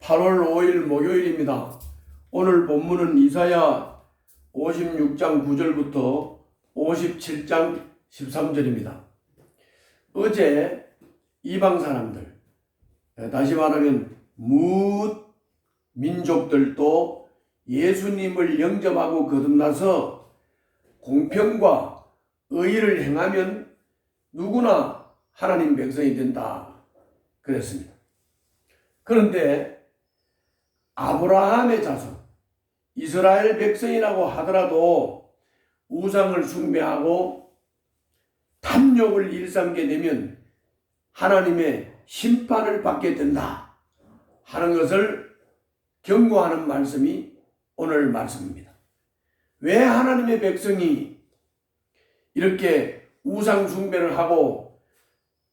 8월 5일 목요일입니다. 오늘 본문은 이사야 56장 9절부터 57장 13절입니다. 어제 이방 사람들, 다시 말하면 뭇 민족들도 예수님을 영접하고 거듭나서 공평과 의를 행하면 누구나 하나님 백성이 된다 그랬습니다. 그런데 아브라함의 자손, 이스라엘 백성이라고 하더라도 우상을 숭배하고 탐욕을 일삼게 되면 하나님의 심판을 받게 된다 하는 것을 경고하는 말씀이 오늘 말씀입니다. 왜 하나님의 백성이 이렇게 우상 숭배를 하고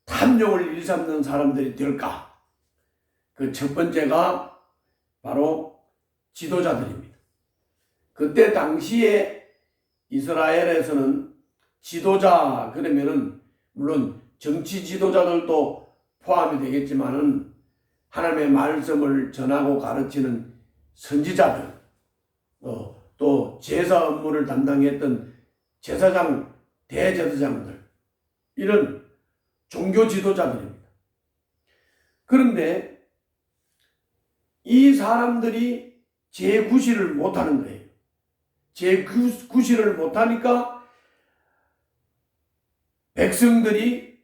탐욕을 일삼는 사람들이 될까? 그 첫 번째가 바로 지도자들입니다. 그때 당시에 이스라엘에서는 지도자 그러면은 물론 정치 지도자들도 포함이 되겠지만은 하나님의 말씀을 전하고 가르치는 선지자들, 또 제사 업무를 담당했던 제사장, 대제사장들, 이런 종교 지도자들입니다. 그런데 이 사람들이 제9시를 못하는 거예요. 제9시를 못하니까 백성들이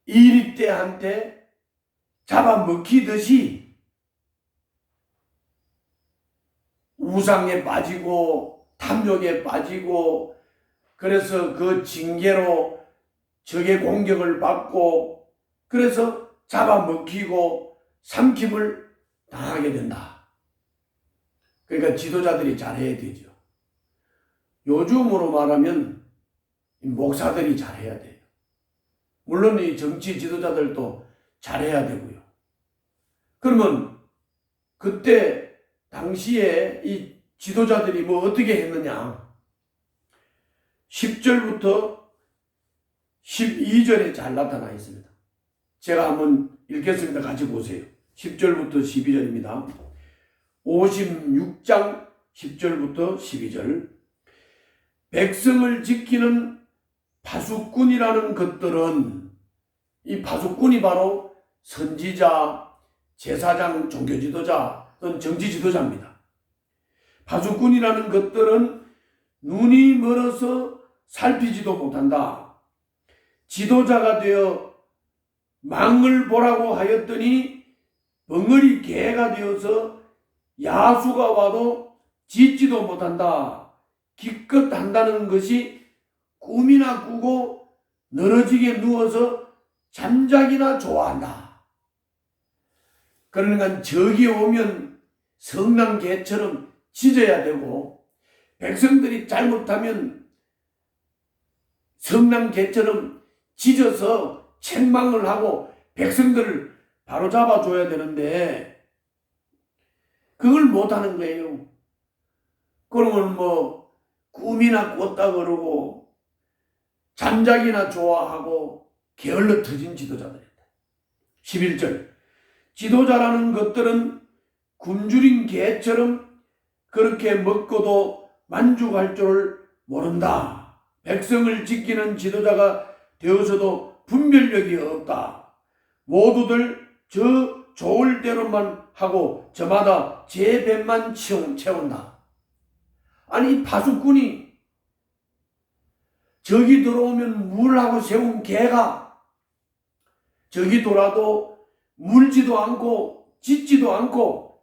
이립대한테 잡아먹히듯이 우상에 빠지고 탐욕에 빠지고, 그래서 그 징계로 적의 공격을 받고, 그래서 잡아먹히고 삼킴을 당하게 된다. 그러니까 지도자들이 잘해야 되죠. 요즘으로 말하면 목사들이 잘해야 돼요. 물론 이 정치 지도자들도 잘해야 되고요. 그러면 그때 당시에 이 지도자들이 뭐 어떻게 했느냐? 10절부터 12절에 잘 나타나 있습니다. 제가 한번 읽겠습니다. 같이 보세요. 10절부터 12절입니다. 56장 10절부터 12절. 백성을 지키는 파수꾼이라는 것들은, 이 파수꾼이 바로 선지자, 제사장, 종교지도자 또는 정치지도자입니다. 파수꾼이라는 것들은 눈이 멀어서 살피지도 못한다. 지도자가 되어 망을 보라고 하였더니 벙어리 개가 되어서 야수가 와도 짖지도 못한다. 기껏 한다는 것이 꿈이나 꾸고 늘어지게 누워서 잠자기나 좋아한다. 그러니까 적이 오면 성난개처럼 짖어야 되고, 백성들이 잘못하면 성난개처럼 짖어서 책망을 하고 백성들을 바로잡아줘야 되는데 그걸 못하는 거예요. 그러면 뭐 꿈이나 꿨다 그러고 잠자기나 좋아하고 게을러 터진 지도자들이다. 11절. 지도자라는 것들은 굶주린 개처럼 그렇게 먹고도 만족할 줄을 모른다. 백성을 지키는 지도자가 되어서도 분별력이 없다. 모두들 저 좋을 대로만 하고 저마다 제 배만 채운다. 아니, 파수꾼이 적이 들어오면 물하고 세운 개가 적이 돌아도 물지도 않고 짖지도 않고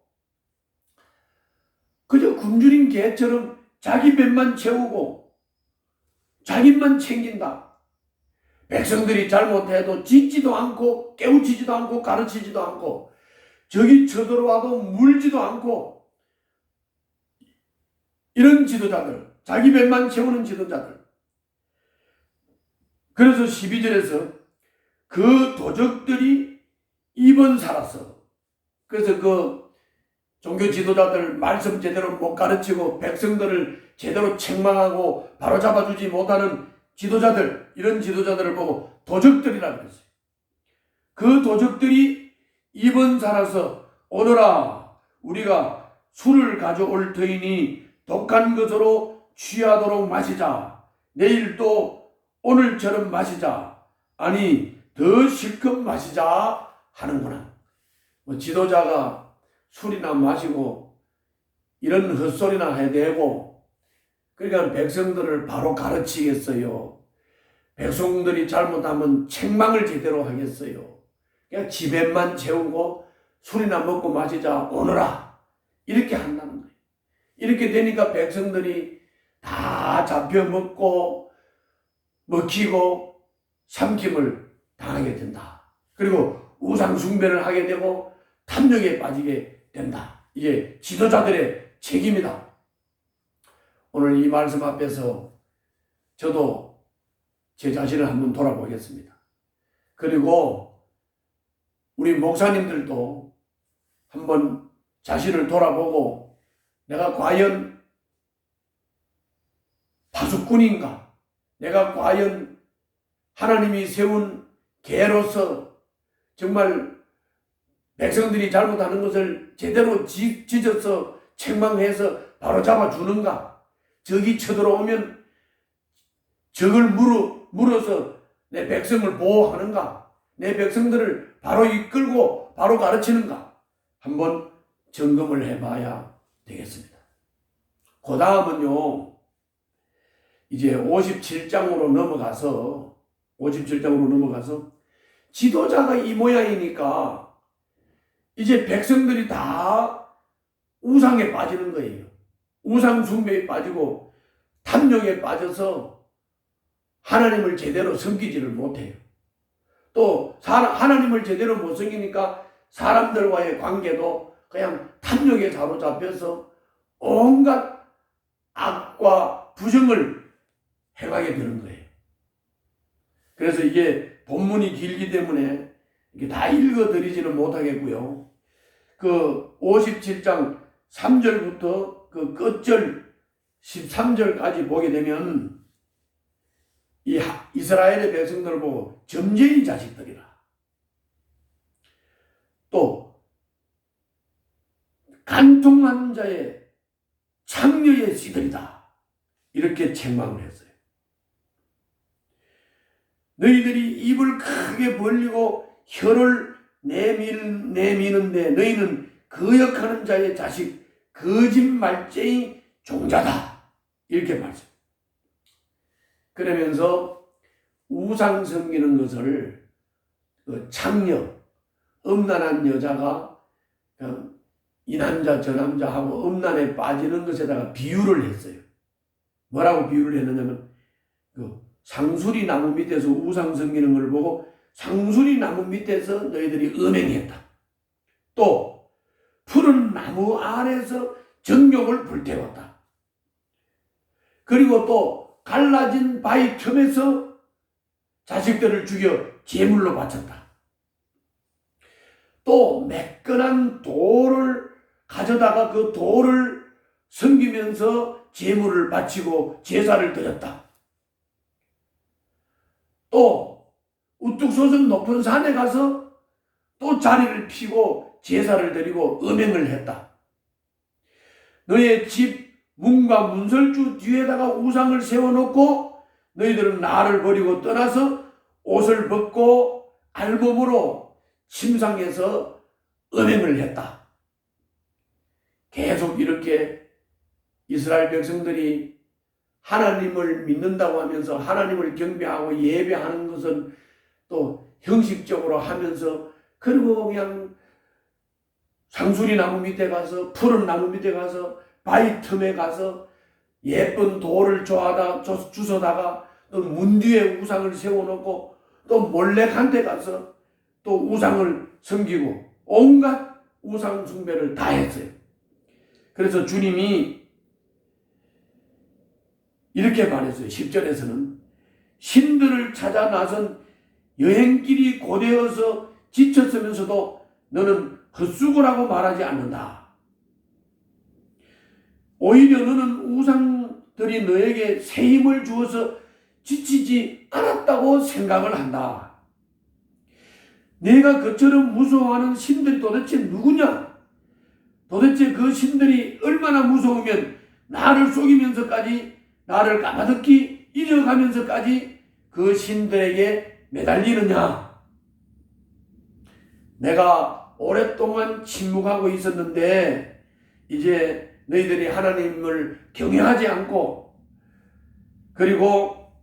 그저 굶주린 개처럼 자기 배만 채우고 자기만 챙긴다. 백성들이 잘못해도 짖지도 않고 깨우치지도 않고 가르치지도 않고 적이 쳐들어와도 물지도 않고, 이런 지도자들, 자기 배만 채우는 지도자들. 그래서 12절에서 그 도적들이 입은 살아서, 그래서 그 종교 지도자들 말씀 제대로 못 가르치고 백성들을 제대로 책망하고 바로잡아주지 못하는 지도자들, 이런 지도자들을 보고 도적들이라고 그랬어요. 그 도적들이 입은 살아서 오너라 우리가 술을 가져올 터이니 독한 것으로 취하도록 마시자. 내일 또 오늘처럼 마시자. 아니 더 실컷 마시자 하는구나. 지도자가 술이나 마시고 이런 헛소리나 해대고 그러니까 백성들을 바로 가르치겠어요. 백성들이 잘못하면 책망을 제대로 하겠어요. 그냥 집에만 채우고 술이나 먹고 마시자 오너라 이렇게 한다는 거예요. 이렇게 되니까 백성들이 다 잡혀 먹고 먹히고 삼킴을 당하게 된다. 그리고 우상 숭배를 하게 되고 탐욕에 빠지게 된다. 이게 지도자들의 책임이다. 오늘 이 말씀 앞에서 저도 제 자신을 한번 돌아보겠습니다. 그리고 우리 목사님들도 한번 자신을 돌아보고 내가 과연 파수꾼인가? 내가 과연 하나님이 세운 개로서 정말 백성들이 잘못하는 것을 제대로 짖어서 책망해서 바로잡아 주는가? 적이 쳐들어오면 적을 물어서 내 백성을 보호하는가? 내 백성들을 바로 이끌고 바로 가르치는가? 한번 점검을 해봐야 되겠습니다. 그 다음은요, 이제 57장으로 넘어가서 지도자가 이 모양이니까 이제 백성들이 다 우상에 빠지는 거예요. 우상 숭배에 빠지고 탐욕에 빠져서 하나님을 제대로 섬기지를 못해요. 또 하나님을 제대로 못 섬기니까 사람들과의 관계도 그냥 탐욕에 사로잡혀서 온갖 악과 부정을 행하게 되는 거예요. 그래서 이게 본문이 길기 때문에 이게 다 읽어드리지는 못하겠고요. 그 57장 3절부터 그 끝절 13절까지 보게 되면 이 이스라엘의 백성들을 보고 점쟁이 자식들이라. 또 간통하는 자의 창녀의 씨들이다. 이렇게 책망을 했어요. 너희들이 입을 크게 벌리고 혀를 내미는데 너희는 거역하는 자의 자식 거짓말쟁이 종자다. 이렇게 말씀. 그러면서 우상 섬기는 것을 창녀, 음란한 여자가 이 남자 저 남자하고 음란에 빠지는 것에다가 비유를 했어요. 뭐라고 비유를 했느냐면 상수리 나무 밑에서 우상 섬기는 걸 보고 상수리 나무 밑에서 너희들이 음행했다. 또 푸른 나무 아래서 정욕을 불태웠다. 그리고 또 갈라진 바위 틈에서 자식들을 죽여 제물로 바쳤다. 또 매끈한 돌을 가져다가 그 돌을 섬기면서 제물을 바치고 제사를 드렸다. 또 우뚝 솟은 높은 산에 가서 또 자리를 피고 제사를 드리고 음행을 했다. 너의 집 문과 문설주 뒤에다가 우상을 세워놓고 너희들은 나를 버리고 떠나서 옷을 벗고 알몸으로 침상에서 음행을 했다. 계속 이렇게 이스라엘 백성들이 하나님을 믿는다고 하면서 하나님을 경배하고 예배하는 것은 또 형식적으로 하면서 그리고 그냥 상수리 나무 밑에 가서 푸른 나무 밑에 가서 바위 틈에 가서 예쁜 돌을 주워다가 또 문 뒤에 우상을 세워놓고 또 몰래간데 가서 또 우상을 섬기고 온갖 우상 숭배를 다 했어요. 그래서 주님이 이렇게 말했어요. 10절에서는 신들을 찾아 나선 여행길이 고되어서 지쳤으면서도 너는 헛수고라고 말하지 않는다. 오히려 너는 우상들이 너에게 새 힘을 주어서 지치지 않았다고 생각을 한다. 내가 그처럼 무서워하는 신들이 도대체 누구냐? 도대체 그 신들이 얼마나 무서우면 나를 속이면서까지, 나를 까마득히 잊어가면서까지 그 신들에게 매달리느냐? 내가 오랫동안 침묵하고 있었는데 이제 너희들이 하나님을 경외하지 않고, 그리고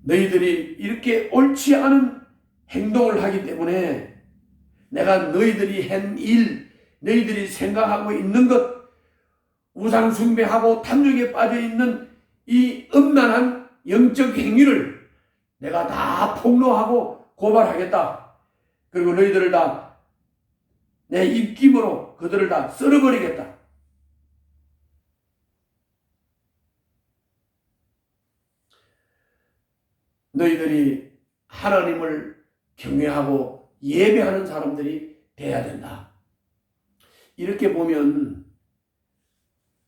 너희들이 이렇게 옳지 않은 행동을 하기 때문에 내가 너희들이 한 일, 너희들이 생각하고 있는 것, 우상 숭배하고 탐욕에 빠져 있는 이 음란한 영적 행위를 내가 다 폭로하고 고발하겠다. 그리고 너희들을 다 내 입김으로 그들을 다 썰어버리겠다. 너희들이 하나님을 경외하고 예배하는 사람들이 돼야 된다. 이렇게 보면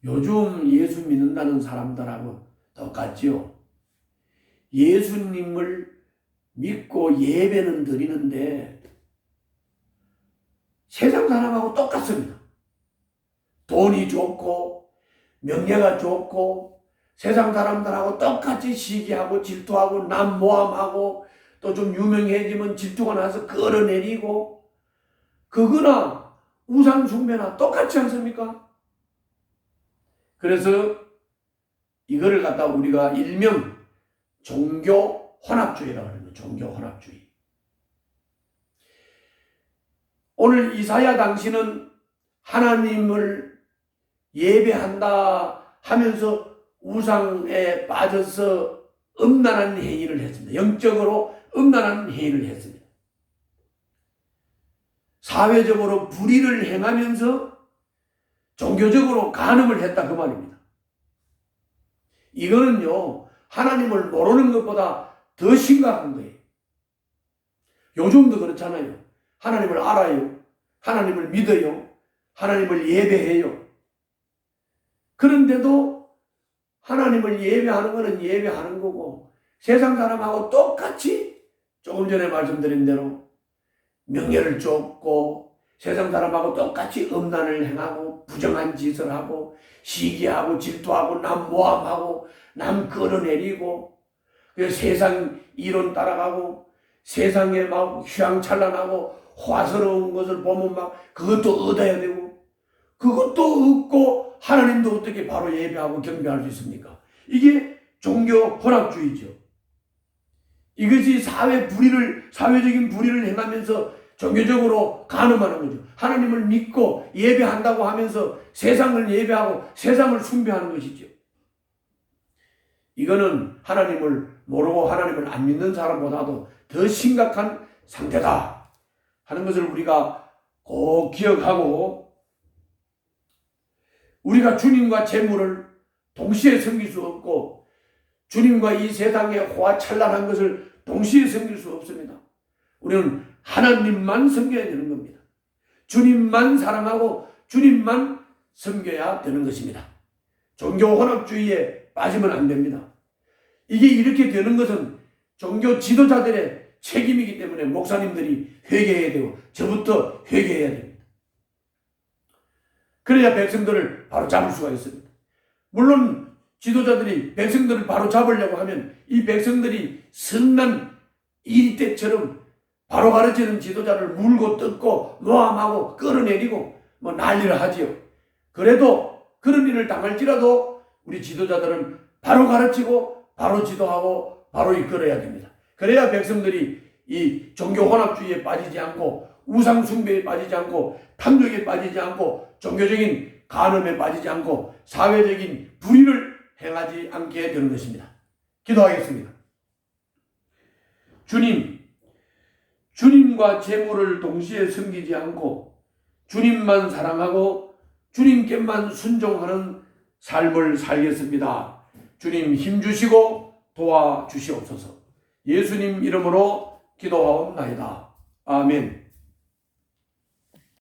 요즘 예수 믿는다는 사람들하고 똑같지요. 예수님을 믿고 예배는 드리는데 세상 사람하고 똑같습니다. 돈이 좋고 명예가 좋고 세상 사람들하고 똑같이 시기하고 질투하고 남모함하고 또 좀 유명해지면 질투가 나서 끌어내리고, 그거나 우상 숭배나 똑같지 않습니까? 그래서 이거를 갖다 우리가 일명 종교 혼합주의라고 합니다. 종교 혼합주의. 오늘 이사야 당시는 하나님을 예배한다 하면서 우상에 빠져서 음란한 행위를 했습니다. 영적으로 음란한 행위를 했습니다. 사회적으로 불의를 행하면서 종교적으로 간음을 했다, 그 말입니다. 이거는요, 하나님을 모르는 것보다 더 심각한 거예요. 요즘도 그렇잖아요. 하나님을 알아요. 하나님을 믿어요. 하나님을 예배해요. 그런데도 하나님을 예배하는 것은 예배하는 거고, 세상 사람하고 똑같이 조금 전에 말씀드린 대로 명예를 쫓고 세상 사람하고 똑같이 음란을 행하고 부정한 짓을 하고 시기하고 질투하고 남 모함하고 남 끌어내리고, 세상 이론 따라가고 세상에 막 휘황찬란하고 화스러운 것을 보면 막 그것도 얻어야 되고, 그것도 얻고 하나님도 어떻게 바로 예배하고 경배할 수 있습니까? 이게 종교 혼합주의죠. 이것이 사회적인 불의를 행하면서 종교적으로 간음하는 거죠. 하나님을 믿고 예배한다고 하면서 세상을 예배하고 세상을 숭배하는 것이죠. 이거는 하나님을 모르고 하나님을 안 믿는 사람보다도 더 심각한 상태다 하는 것을 우리가 꼭 기억하고, 우리가 주님과 재물을 동시에 섬길 수 없고 주님과 이 세상의 호화찬란한 것을 동시에 섬길 수 없습니다. 우리는 하나님만 섬겨야 되는 겁니다. 주님만 사랑하고 주님만 섬겨야 되는 것입니다. 종교 혼합주의에 빠지면 안 됩니다. 이게 이렇게 되는 것은 종교 지도자들의 책임이기 때문에 목사님들이 회개해야 되고 저부터 회개해야 됩니다. 그래야 백성들을 바로 잡을 수가 있습니다. 물론 지도자들이 백성들을 바로 잡으려고 하면 이 백성들이 선난 이리 때처럼 바로 가르치는 지도자를 물고 뜯고 모함하고 끌어내리고 뭐 난리를 하지요. 그래도 그런 일을 당할지라도 우리 지도자들은 바로 가르치고 바로 지도하고 바로 이끌어야 됩니다. 그래야 백성들이 이 종교 혼합주의에 빠지지 않고 우상 숭배에 빠지지 않고 탐욕에 빠지지 않고 종교적인 간음에 빠지지 않고 사회적인 불의를 행하지 않게 되는 것입니다. 기도하겠습니다. 주님과 재물을 동시에 섬기지 않고 주님만 사랑하고 주님께만 순종하는 삶을 살겠습니다. 주님 힘주시고 도와주시옵소서. 예수님 이름으로 기도하옵나이다. 아멘.